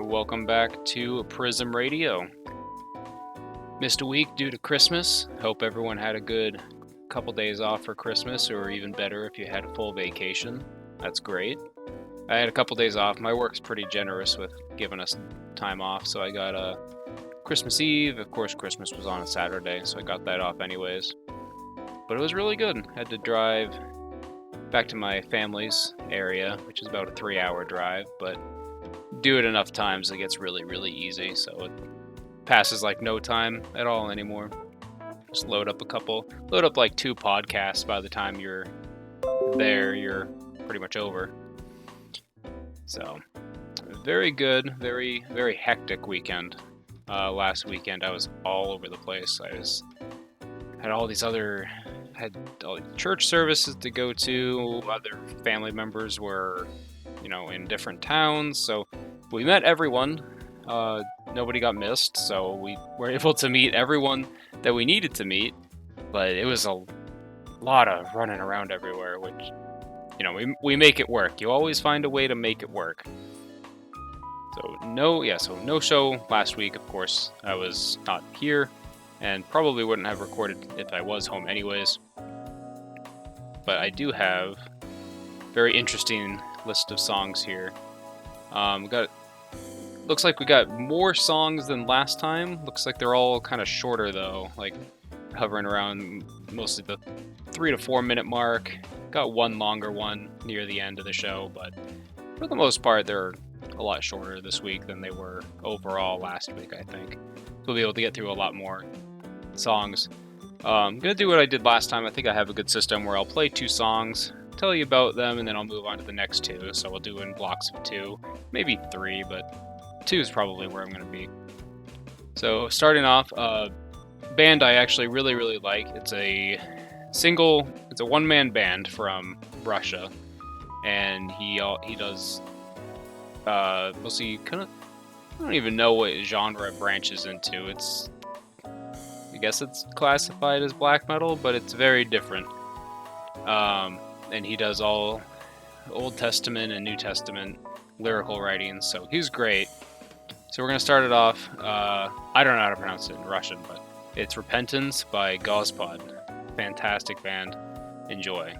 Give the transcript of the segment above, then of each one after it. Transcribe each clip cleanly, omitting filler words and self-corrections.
Welcome back to Prism Radio. Missed a week due to Christmas. Hope everyone had a good couple days off for Christmas, or even better if you had a full vacation. That's great. I had a couple days off. My work's pretty generous with giving us time off, so I got Christmas Eve. Of course, Christmas was on a Saturday, so I got that off anyways. But it was really good. Had to drive back to my family's area, which is about a 3-hour drive, but do it enough times it gets really, really easy, so it passes like no time at all anymore. Just load up like 2 podcasts. By the time you're there, you're pretty much over. So, very good, very, very hectic weekend. Last weekend I was all over the place. Had all these church services to go to. Other family members were, in different towns. So we met everyone. Nobody got missed. So we were able to meet everyone that we needed to meet. But it was a lot of running around everywhere, which, we make it work. You always find a way to make it work. So no show last week, of course. I was not here and probably wouldn't have recorded if I was home anyways. But I do have a very interesting list of songs here. Looks like we got more songs than last time. Looks like they're all kind of shorter though, like hovering around mostly the 3 to 4 minute mark. Got one longer one near the end of the show, but for the most part they're a lot shorter this week than they were overall last week, I think. We'll be able to get through a lot more songs. I'm going to do what I did last time. I think I have a good system where I'll play 2 songs, tell you about them, and then I'll move on to the next 2. So we'll do in blocks of 2, maybe 3, but 2 is probably where I'm going to be. So starting off, a band I actually really, really like. It's a one-man band from Russia, and he does mostly kind of, I don't even know what genre it branches into. I guess it's classified as black metal, but it's very different. And he does all Old Testament and New Testament lyrical writings, so he's great. So we're going to start it off. I don't know how to pronounce it in Russian, but it's Repentance by Gospod. Fantastic band. Enjoy.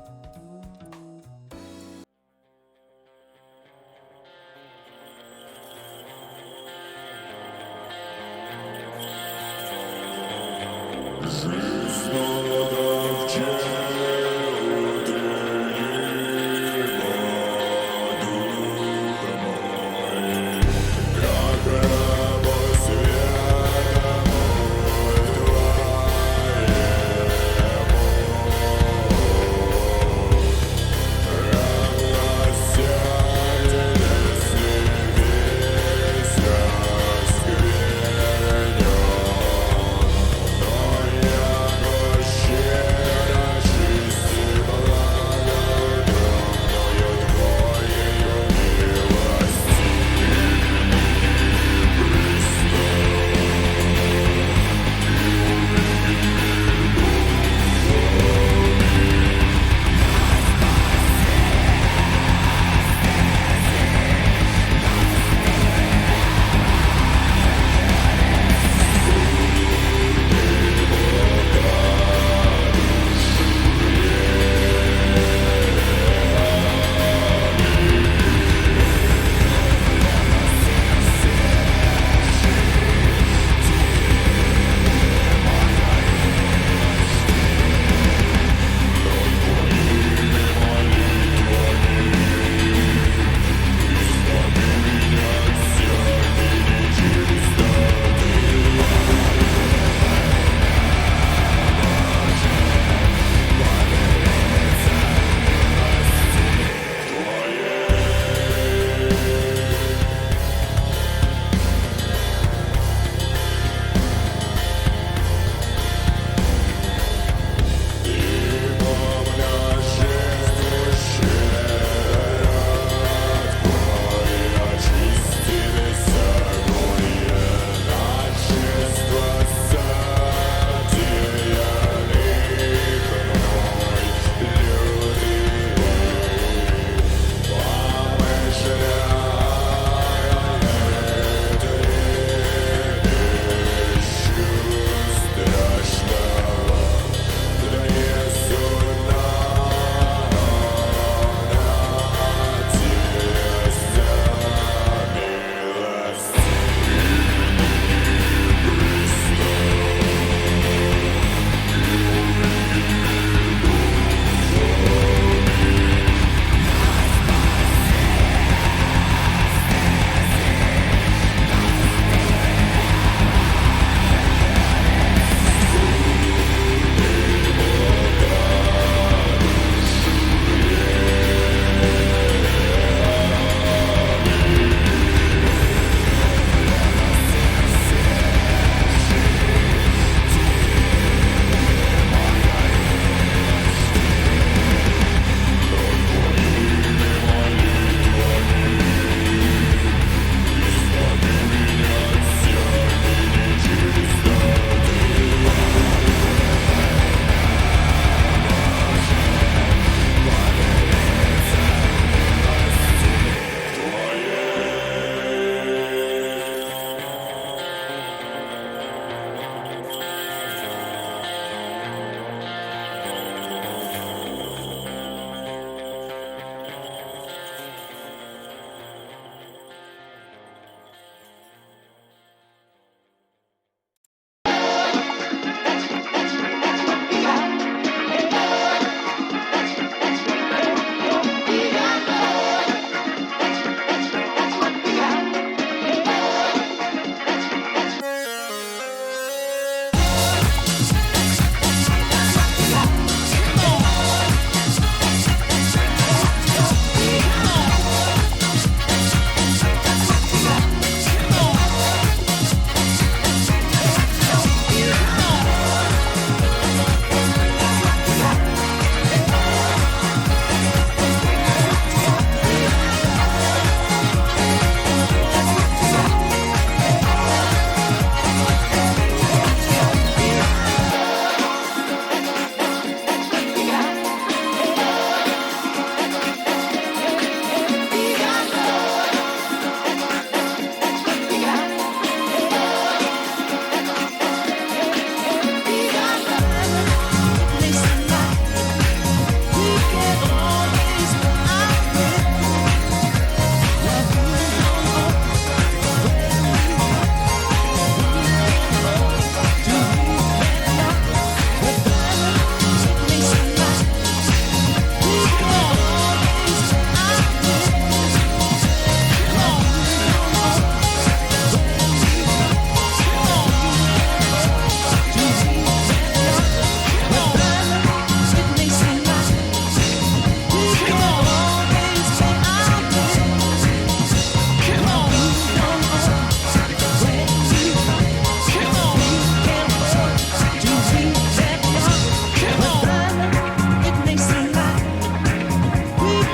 We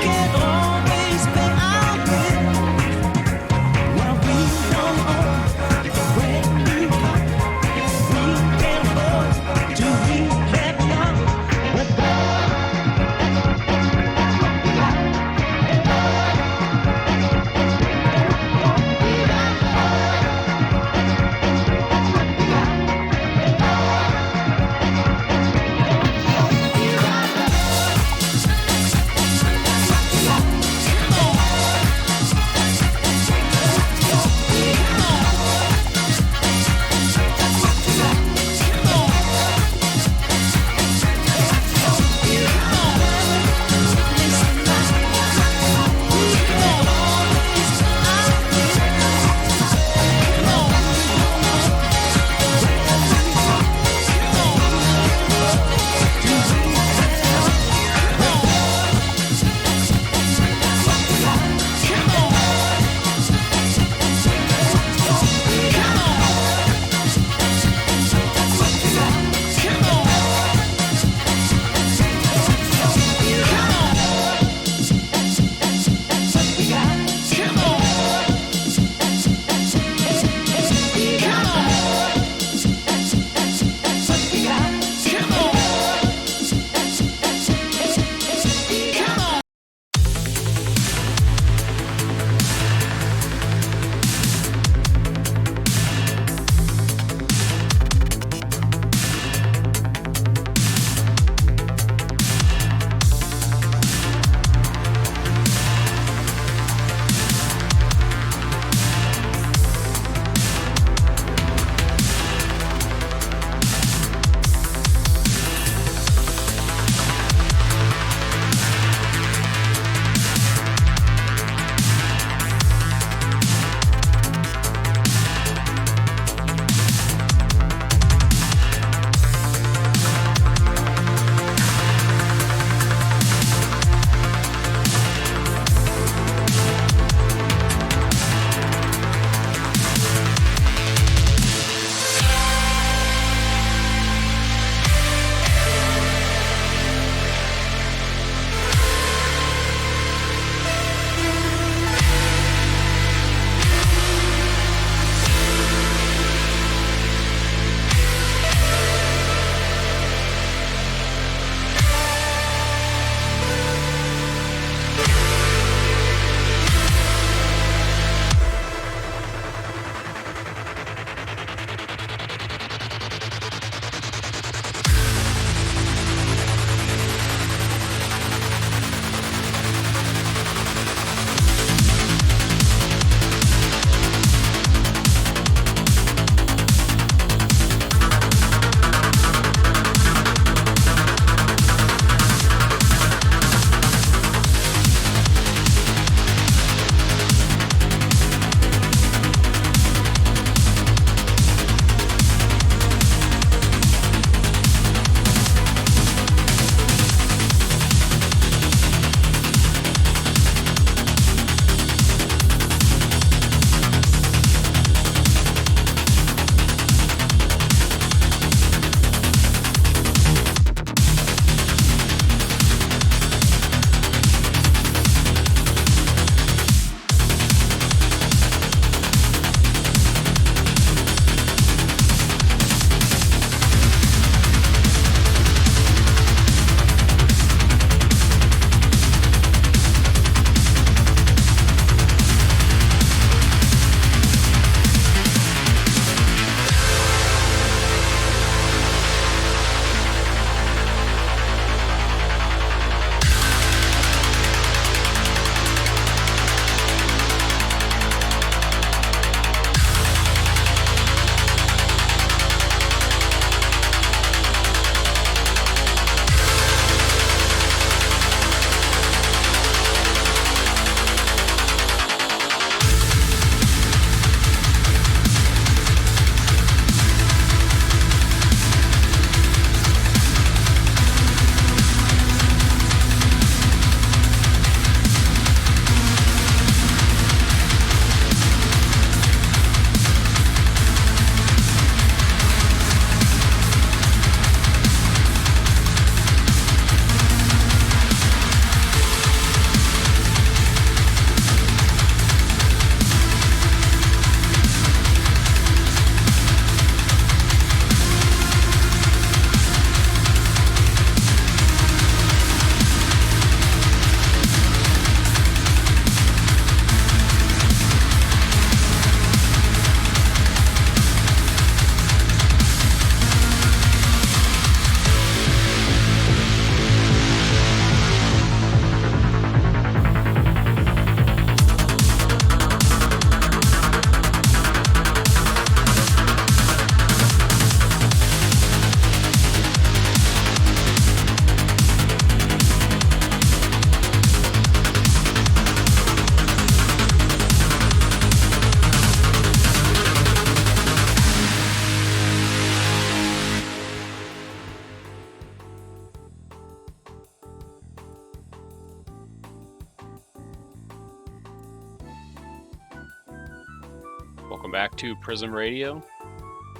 Welcome back to Prism Radio.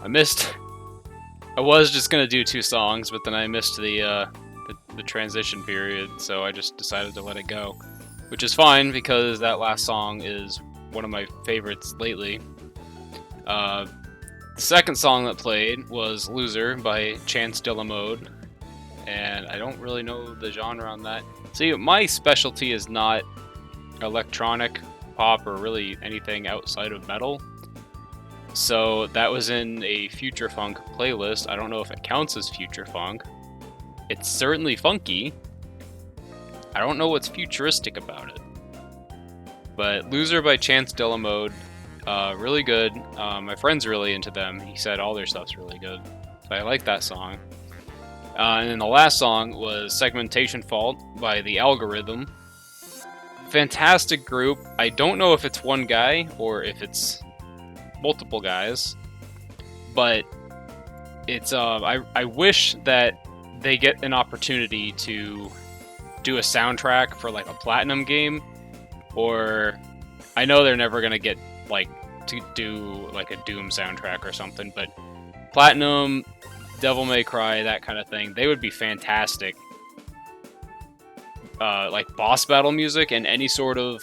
I was just gonna do 2 songs, but then I missed the transition period, so I just decided to let it go. Which is fine, because that last song is one of my favorites lately. The second song that played was Loser by Chance de la Mode, and I don't really know the genre on that. See, my specialty is not electronic pop or really anything outside of metal. So that was in a Future Funk playlist. I don't know if it counts as Future Funk. It's certainly funky. I don't know what's futuristic about it. But Loser by Chance de la Mode, really good. My friend's really into them. He said all their stuff's really good. So I like that song. And then the last song was Segmentation Fault by The Algorithm. Fantastic group. I don't know if it's one guy or if it's multiple guys, but it's I wish that they get an opportunity to do a soundtrack for like a platinum game, or I know they're never gonna get like to do like a Doom soundtrack or something, but platinum, Devil May Cry, that kind of thing, they would be fantastic. Like boss battle music and any sort of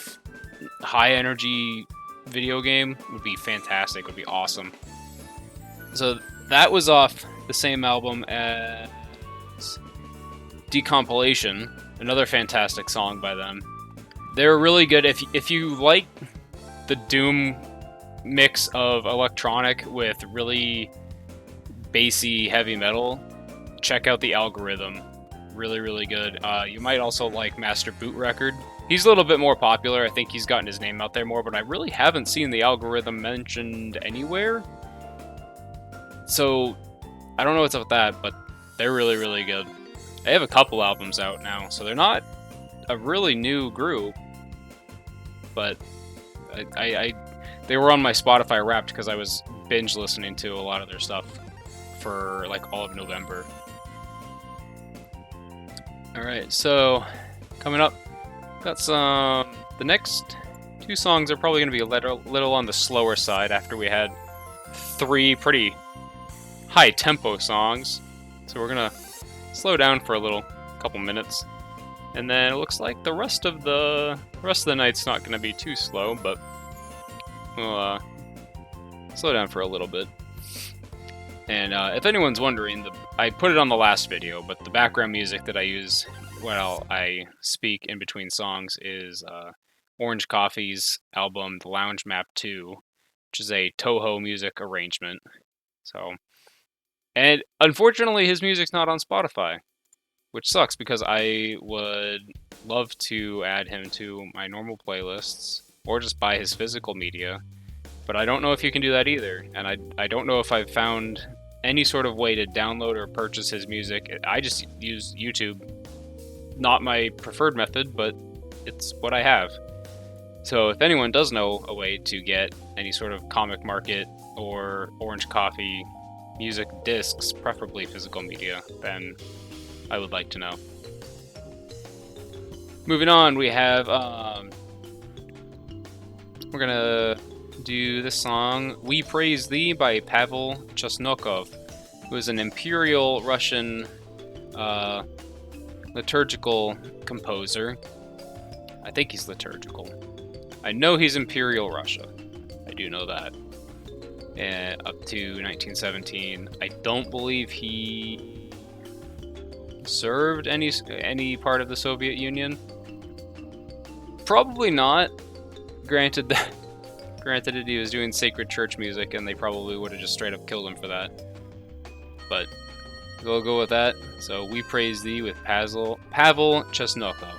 high energy video game would be fantastic, would be awesome. So that was off the same album as Decompilation, another fantastic song by them. They're really good. If you like the Doom mix of electronic with really bassy heavy metal, check out The Algorithm. Really, really good. You might also like Master Boot Record. He's a little bit more popular. I think he's gotten his name out there more, but I really haven't seen The Algorithm mentioned anywhere. So I don't know what's up with that, but they're really, really good. They have a couple albums out now, so they're not a really new group, but they were on my Spotify Wrapped because I was binge listening to a lot of their stuff for like all of November. Alright, so coming up, got some. The next 2 songs are probably going to be a little on the slower side after we had 3 pretty high tempo songs. So we're going to slow down for a couple minutes. And then it looks like the rest of the night's not going to be too slow, but we'll slow down for a little bit. And if anyone's wondering, I put it on the last video, but the background music that I use while I speak in between songs is Orange Coffee's album, The Lounge Map 2, which is a Toho music arrangement. So, and unfortunately, his music's not on Spotify, which sucks because I would love to add him to my normal playlists or just buy his physical media. But I don't know if you can do that either, and I don't know if I've found any sort of way to download or purchase his music. I just use YouTube. Not my preferred method, but it's what I have. So if anyone does know a way to get any sort of Comic Market or Orange Coffee music discs, preferably physical media, then I would like to know. Moving on, we have we're gonna do this song, We Praise Thee by Pavel Chesnokov, who is an Imperial Russian liturgical composer. I think he's liturgical. I know he's Imperial Russia. I do know that. Up to 1917. I don't believe he served any part of the Soviet Union. Probably not. Granted that he was doing sacred church music, and they probably would have just straight up killed him for that. But we'll go with that. So We Praise Thee with Pavel Chesnokov.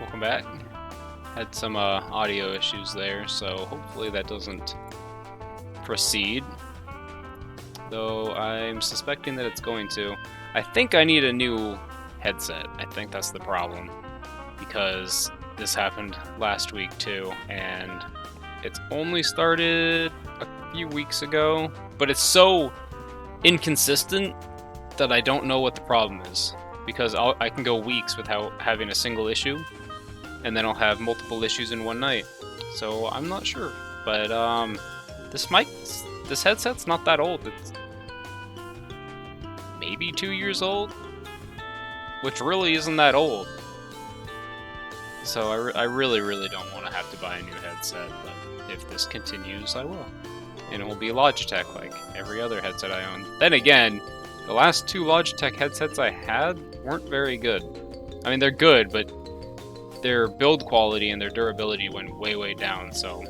Welcome back. Had some audio issues there, so hopefully that doesn't proceed. Though I'm suspecting that it's going to. I think I need a new headset. I think that's the problem. Because this happened last week too, and it's only started a few weeks ago, but it's so inconsistent that I don't know what the problem is. Because I can go weeks without having a single issue, and then I'll have multiple issues in one night. So I'm not sure, but this headset's not that old. It's maybe 2 years old, which really isn't that old. So I really don't want to have to buy a new headset, but if this continues, I will. And it will be Logitech like every other headset I own. Then again, the last 2 Logitech headsets I had weren't very good. I mean, they're good, but their build quality and their durability went way down, so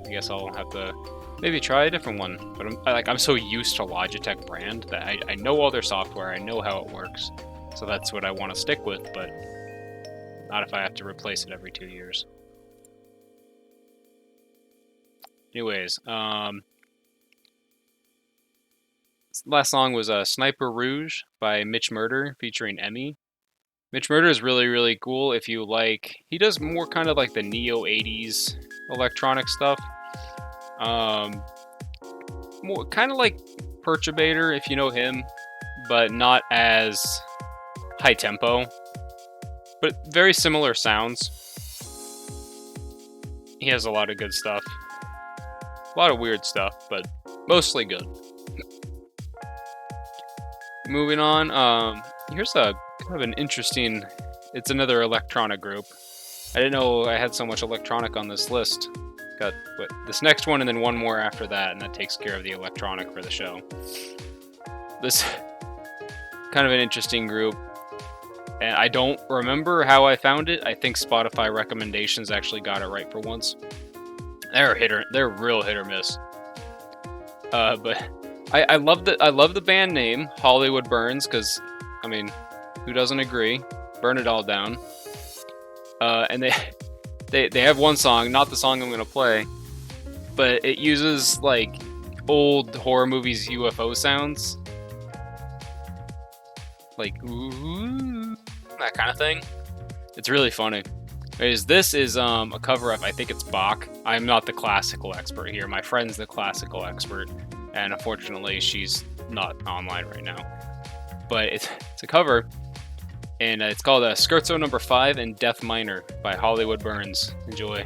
I guess I'll have to maybe try a different one. But I'm so used to Logitech brand that I know all their software, I know how it works, so that's what I want to stick with, but not if I have to replace it every 2 years. Anyways, last song was Sniper Rouge by Mitch Murder featuring Emmy. Mitch Murder is really cool if you like. He does more kind of like the neo 80s electronic stuff. More kind of like Perturbator if you know him, but not as high tempo. But very similar sounds. He has a lot of good stuff. A lot of weird stuff, but mostly good. Moving on, here's a kind of an interesting, it's another electronic group. I didn't know I had so much electronic on this list. Got this next one and then one more after that, and that takes care of the electronic for the show. This kind of an interesting group, and I don't remember how I found it. I think Spotify recommendations actually got it right for once. They're real hit or miss. But I love the band name Hollywood Burns, because I mean, who doesn't agree? Burn it all down. And they have one song, not the song I'm gonna play, but it uses like old horror movies UFO sounds, like ooh, that kind of thing. It's really funny. This is a cover of, I think it's Bach. I'm not the classical expert here. My friend's the classical expert, and unfortunately she's not online right now. But it's a cover, and it's called Scherzo Number 5 in Death Minor by Hollywood Burns. Enjoy.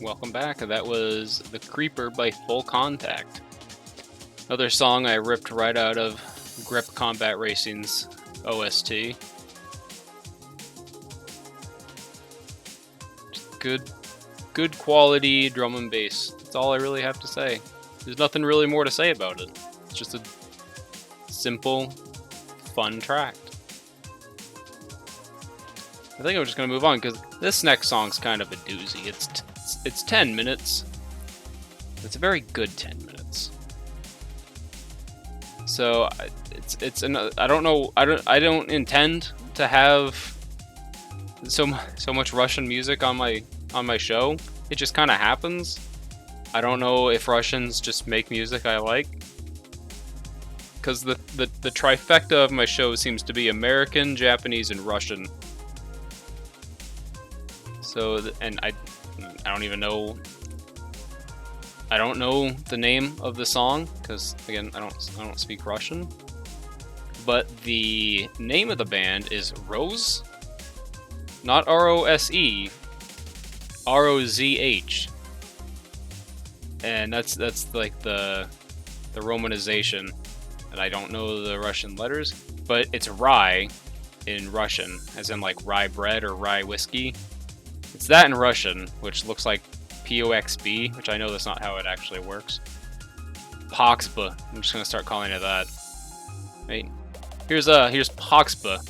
Welcome back. That was The Creeper by Full Contact. Another song I ripped right out of Grip Combat Racing's OST. Just good quality drum and bass. That's all I really have to say. There's nothing really more to say about it. It's just a simple, fun track. I think I'm just gonna move on because this next song's kind of a doozy. It's 10 minutes. It's a very good 10 minutes. So I don't know. I don't intend to have so much Russian music on my show. It just kind of happens. I don't know if Russians just make music I like, because the trifecta of my show seems to be American, Japanese, and Russian. So, and I don't even know. I don't know the name of the song because, again, I don't speak Russian. But the name of the band is Rose, not R-O-S-E, R-O-Z-H, and that's like the romanization. And I don't know the Russian letters, but it's rye in Russian, as in like rye bread or rye whiskey. It's that in Russian, which looks like P-O-X-B, which I know that's not how it actually works. Poxba. I'm just gonna start calling it that. Right. Here's Poxba.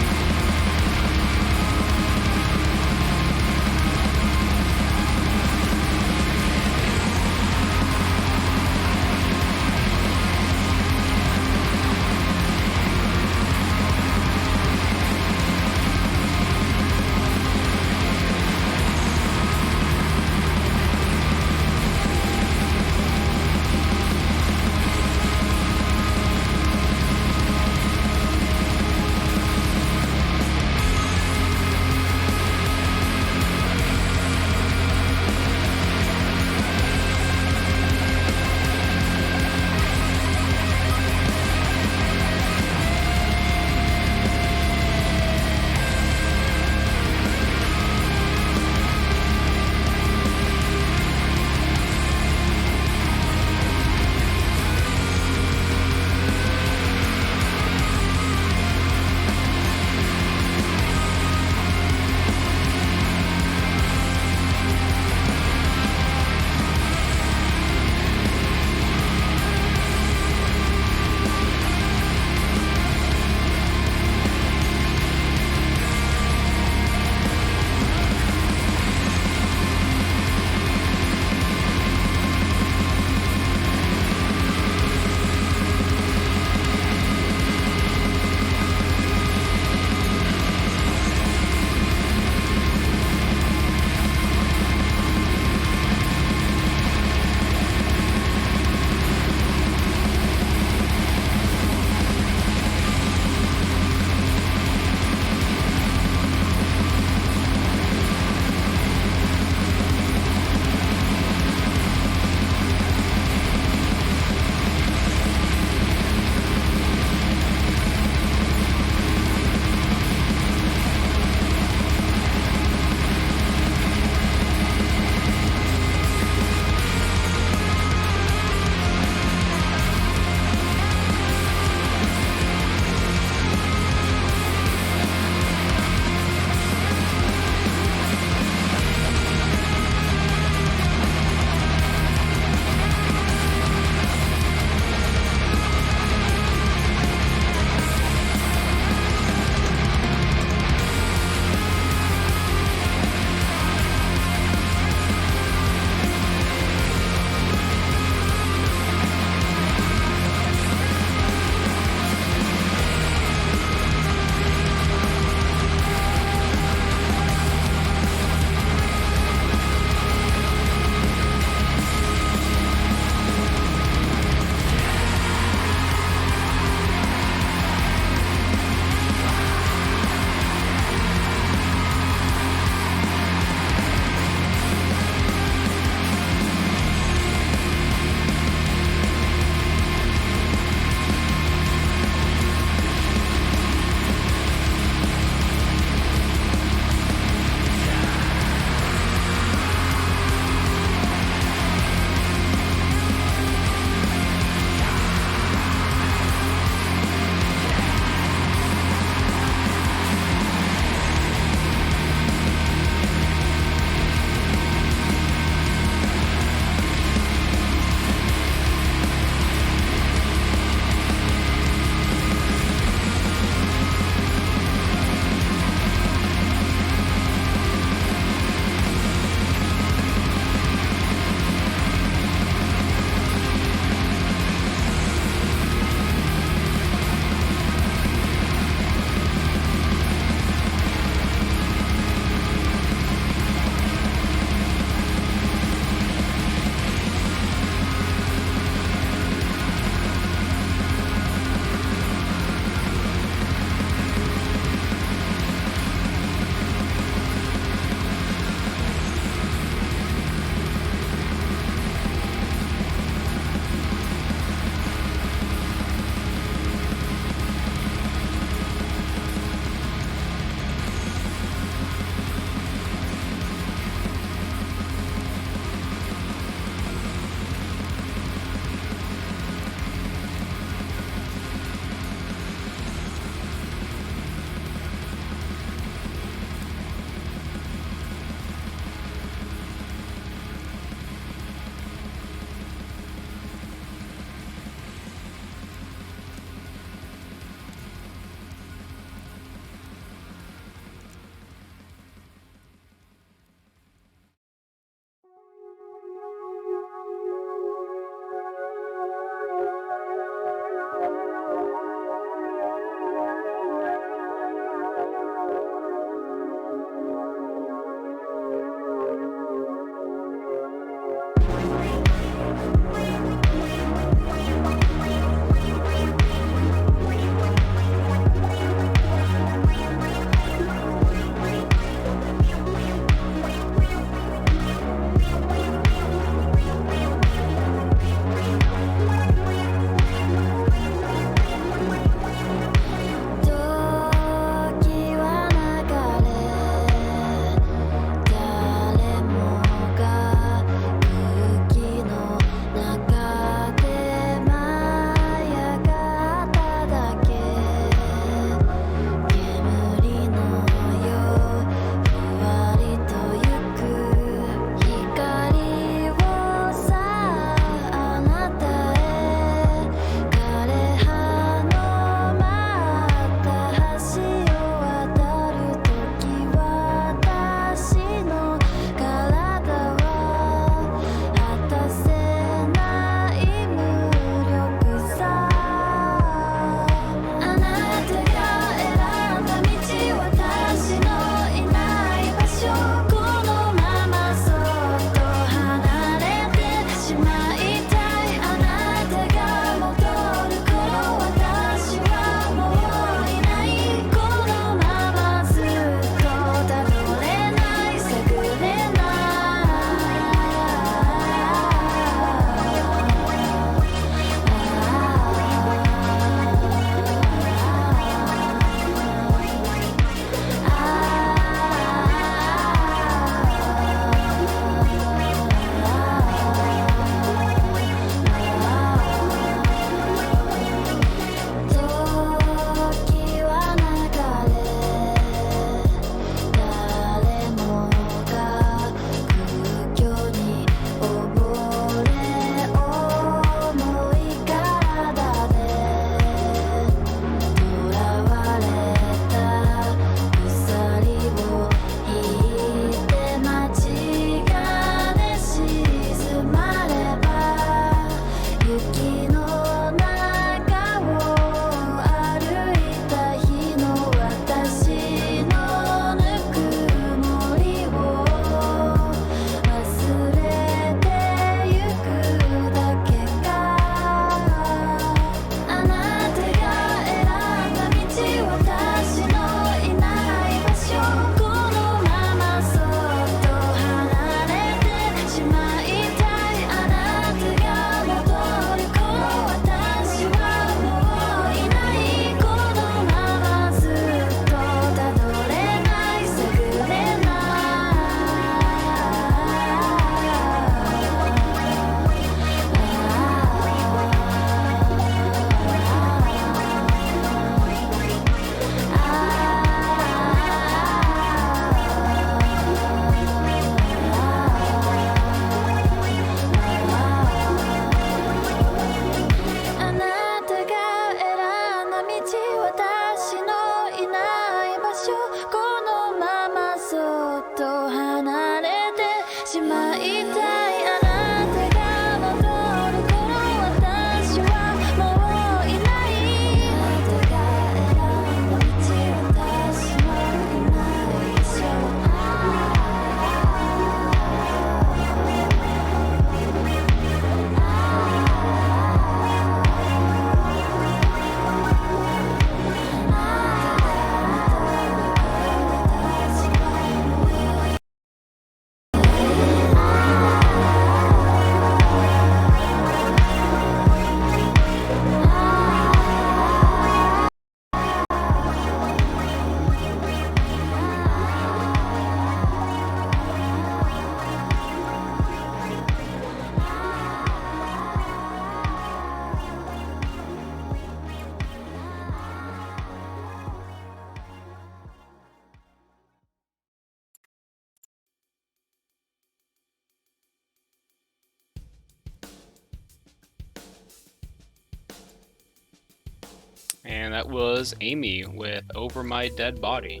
and that was Amy with Over My Dead Body.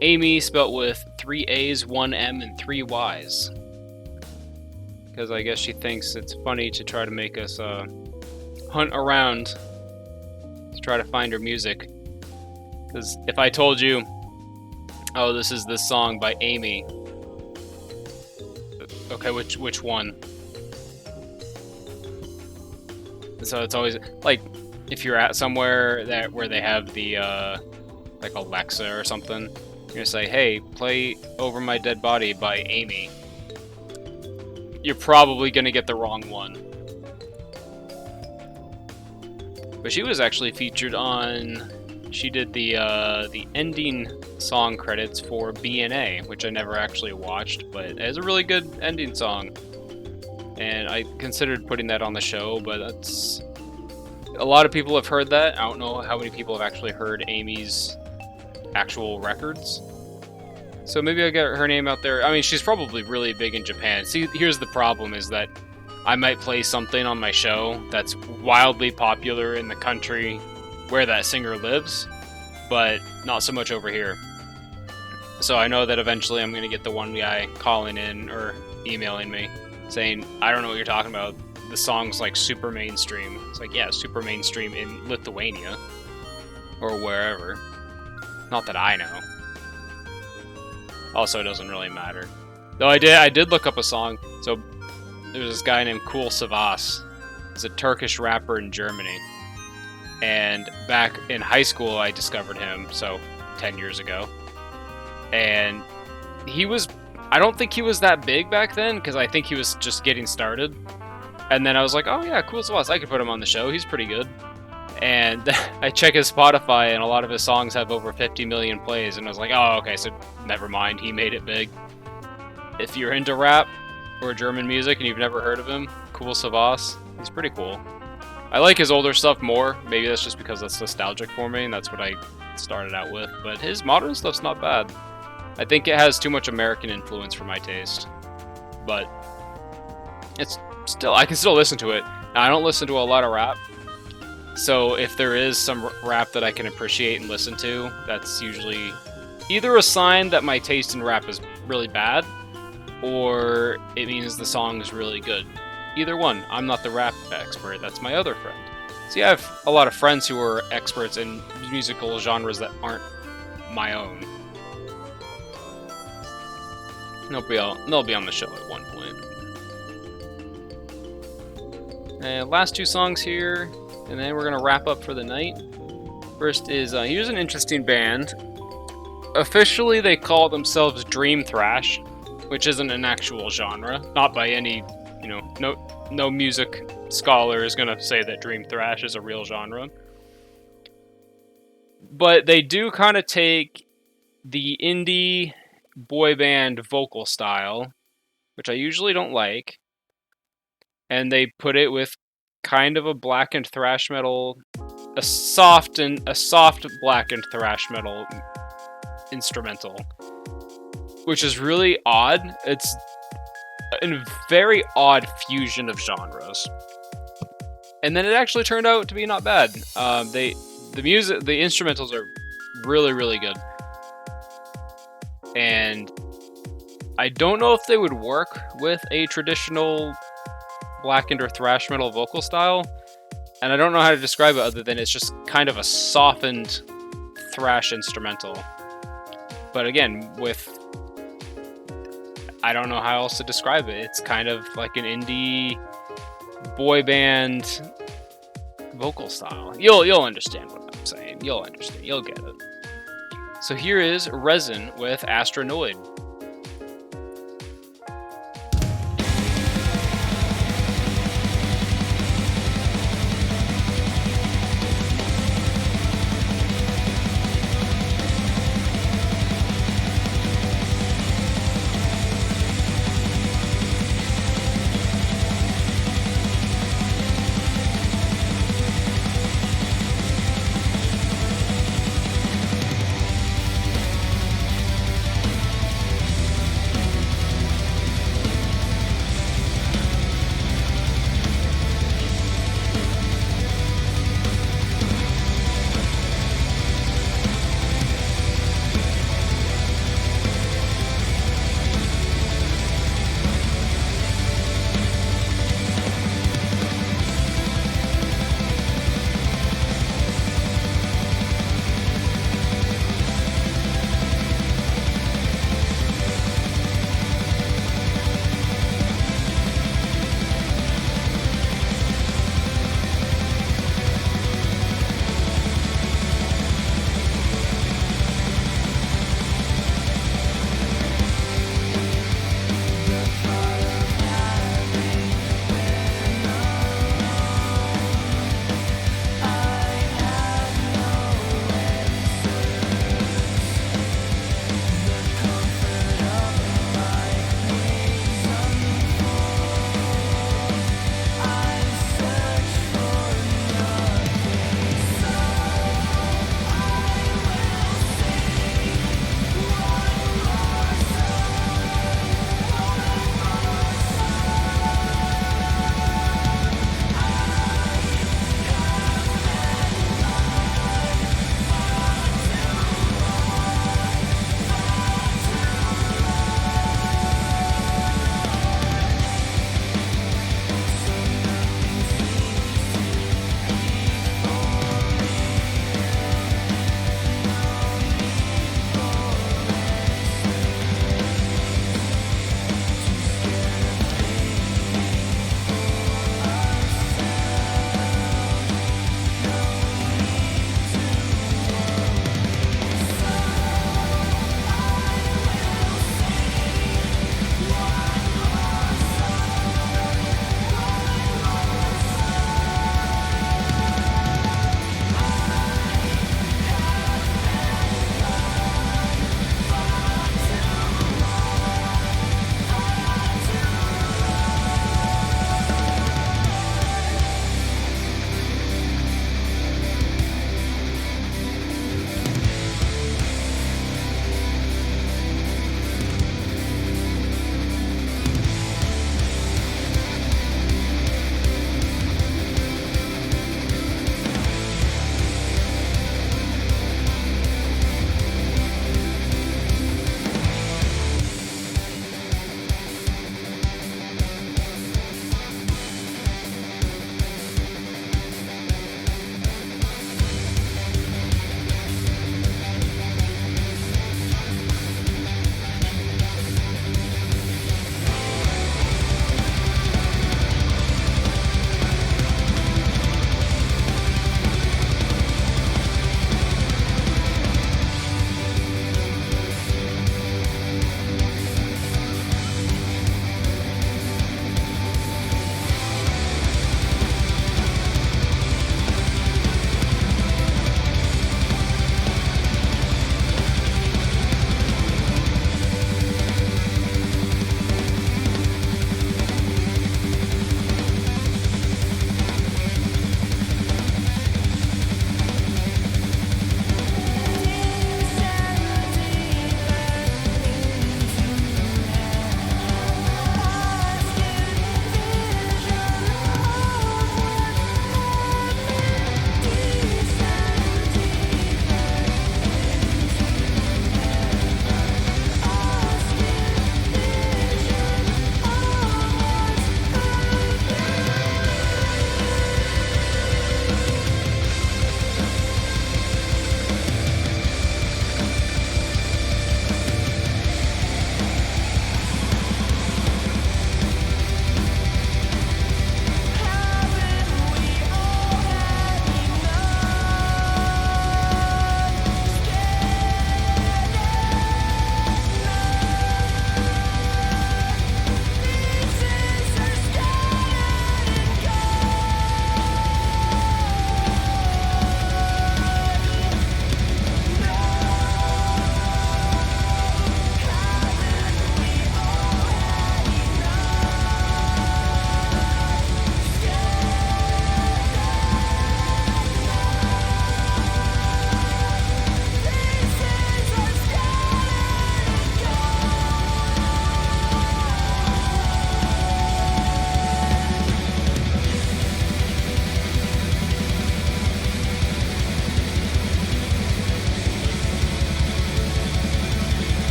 Amy spelt with 3 A's, 1 M, and 3 Y's. Because I guess she thinks it's funny to try to make us hunt around to try to find her music. Because if I told you, oh, this is this song by Amy, okay, which one? So it's always like if you're at somewhere where they have the like Alexa or something, you're gonna say, "Hey, play Over My Dead Body by Amy." You're probably gonna get the wrong one. But she was actually featured on. She did the ending song credits for BNA, which I never actually watched, but it has a really good ending song. And I considered putting that on the show, but that's... A lot of people have heard that. I don't know how many people have actually heard Amy's actual records. So maybe I'll get her name out there. I mean, she's probably really big in Japan. See, here's the problem, is that I might play something on my show that's wildly popular in the country where that singer lives, but not so much over here. So I know that eventually I'm going to get the one guy calling in or emailing me saying, I don't know what you're talking about. The song's like super mainstream. It's like, yeah, super mainstream in Lithuania or wherever. Not that I know. Also, it doesn't really matter. Though I did look up a song. So there's this guy named Cool Savas. He's a Turkish rapper in Germany. And back in high school, I discovered him, so 10 years ago. And he was... I don't think he was that big back then, because I think he was just getting started. And then I was like, oh yeah, Cool Savas, I could put him on the show, he's pretty good. And I check his Spotify, and a lot of his songs have over 50 million plays, and I was like, oh, okay, so never mind, he made it big. If you're into rap or German music and you've never heard of him, Cool Savas, he's pretty cool. I like his older stuff more, maybe that's just because that's nostalgic for me, and that's what I started out with, but his modern stuff's not bad. I think it has too much American influence for my taste, but it's still, I can still listen to it. Now, I don't listen to a lot of rap, so if there is some rap that I can appreciate and listen to, that's usually either a sign that my taste in rap is really bad, or it means the song is really good. Either one. I'm not the rap expert, that's my other friend. See, I have a lot of friends who are experts in musical genres that aren't my own. They'll be on the show at one point. And last 2 songs here, and then we're gonna wrap up for the night. First is here's an interesting band. Officially, they call themselves Dream Thrash, which isn't an actual genre. Not by any, no music scholar is gonna say that Dream Thrash is a real genre. But they do kind of take the indie boy band vocal style, which I usually don't like, and they put it with kind of a blackened thrash metal, a soft blackened thrash metal instrumental, which is really odd. It's a very odd fusion of genres, and then it actually turned out to be not bad. The instrumentals are really, really good. And I don't know if they would work with a traditional blackened or thrash metal vocal style, and I don't know how to describe it other than it's just kind of a softened thrash instrumental. But again, I don't know how else to describe it. It's kind of like an indie boy band vocal style. You'll understand what I'm saying. You'll understand. You'll get it. So here is Resin with Astronoid.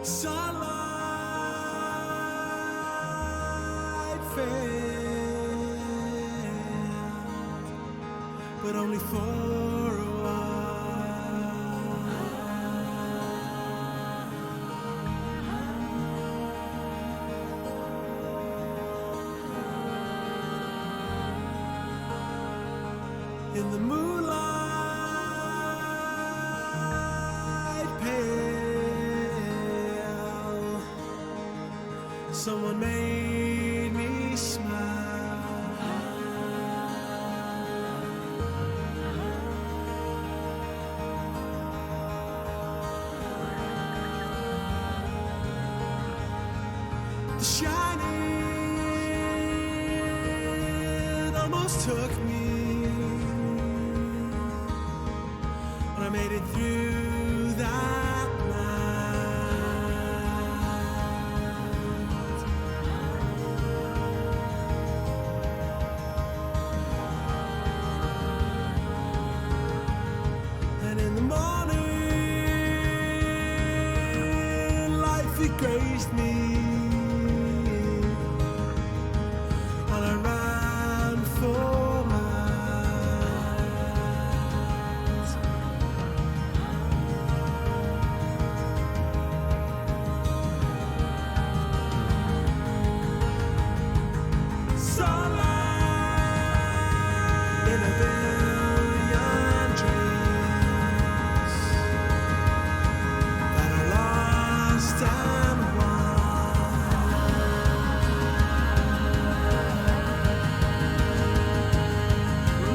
Sunlight fell, but only for a while. In the moonlight pale, someone made me smile. The shining almost took me, but I made it through that night. And in the morning, life it graced me, and I ran for miles. Sunlight in a billion dreams that are lost and won.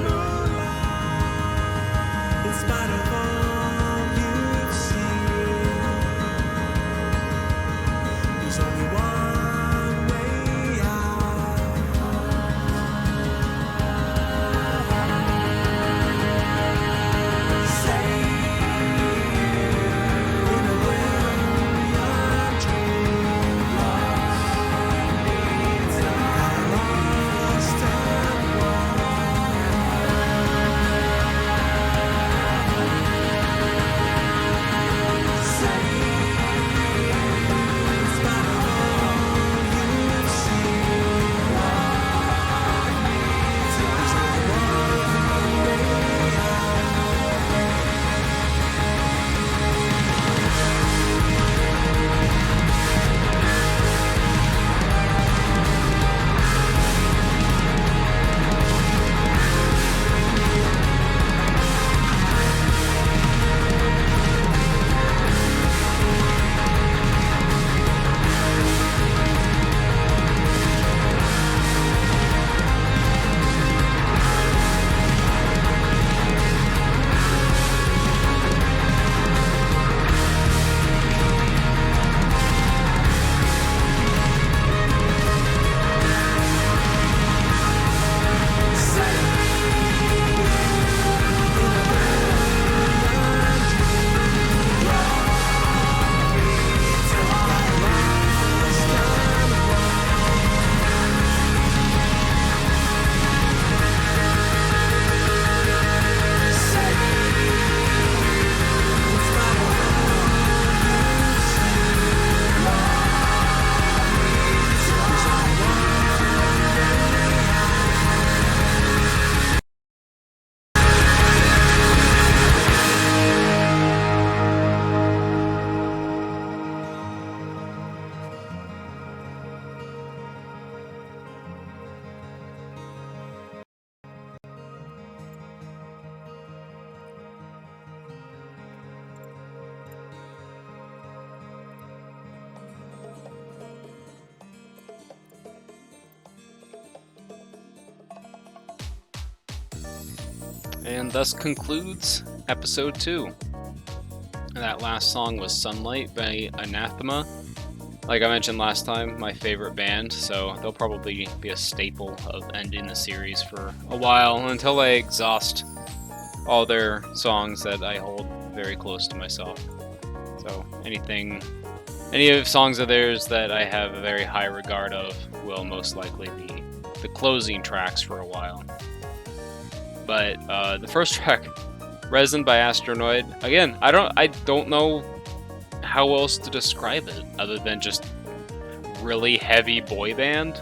Moonlight, in spite of all you've seen, there's only one way out. In a billion dreams that are lost and And thus concludes episode 2. And that last song was Sunlight by Anathema. Like I mentioned last time, my favorite band, so they'll probably be a staple of ending the series for a while until I exhaust all their songs that I hold very close to myself. So any of songs of theirs that I have a very high regard of will most likely be the closing tracks for a while. But the first track, Resin by Astronoid, again, I don't know how else to describe it other than just really heavy boy band.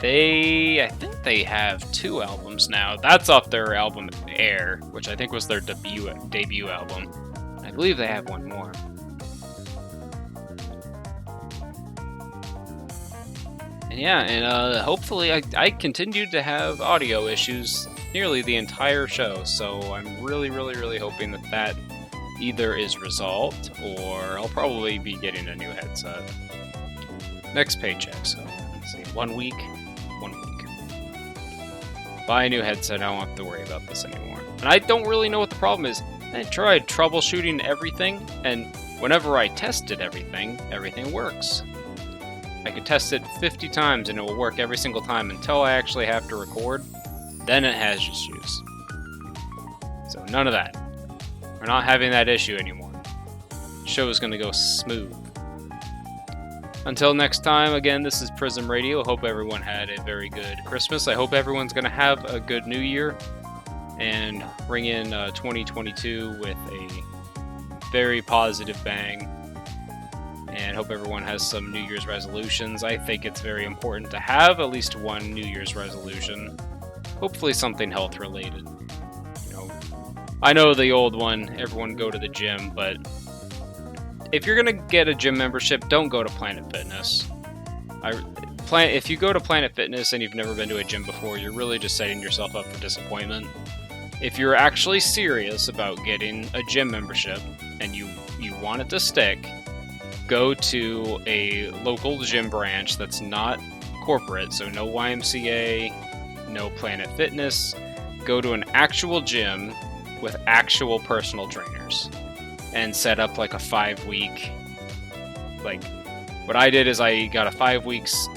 I think they have 2 albums now. That's off their album Air, which I think was their debut album. I believe they have one more. And yeah, and hopefully I continued to have audio issues nearly the entire show, so I'm really hoping that either is resolved, or I'll probably be getting a new headset. Next paycheck, so let's see, 1 week. Buy a new headset, I don't have to worry about this anymore. And I don't really know what the problem is. I tried troubleshooting everything, and whenever I tested everything works. I could test it 50 times and it will work every single time until I actually have to record. Then it has issues. So none of that. We're not having that issue anymore. The show is going to go smooth. Until next time, again, this is Prism Radio. I hope everyone had a very good Christmas. I hope everyone's going to have a good New Year and bring in 2022 with a very positive bang. And hope everyone has some New Year's resolutions. I think it's very important to have at least one New Year's resolution. Hopefully something health related. You know, I know the old one, everyone go to the gym, but if you're gonna get a gym membership, don't go to Planet Fitness. If you go to Planet Fitness and you've never been to a gym before, you're really just setting yourself up for disappointment. If you're actually serious about getting a gym membership and you want it to stick, go to a local gym branch that's not corporate, so no YMCA, no Planet Fitness. Go to an actual gym with actual personal trainers and set up like a 5-week, like what I did is I got a 5 weeks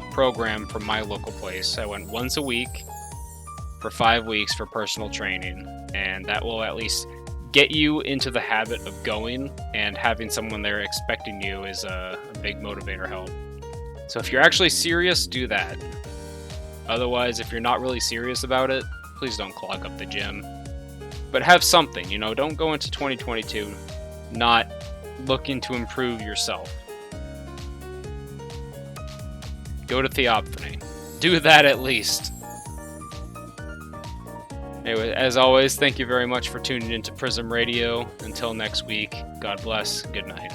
program from my local place. I went once a week for 5 weeks for personal training, and that will at least get you into the habit of going, and having someone there expecting you is a big motivator help. So if you're actually serious, do that. Otherwise, if you're not really serious about it, please don't clog up the gym. But have something, you know, don't go into 2022 not looking to improve yourself. Go to Theophany. Do that at least. Anyway, as always, thank you very much for tuning into Prism Radio. Until next week, God bless. Good night.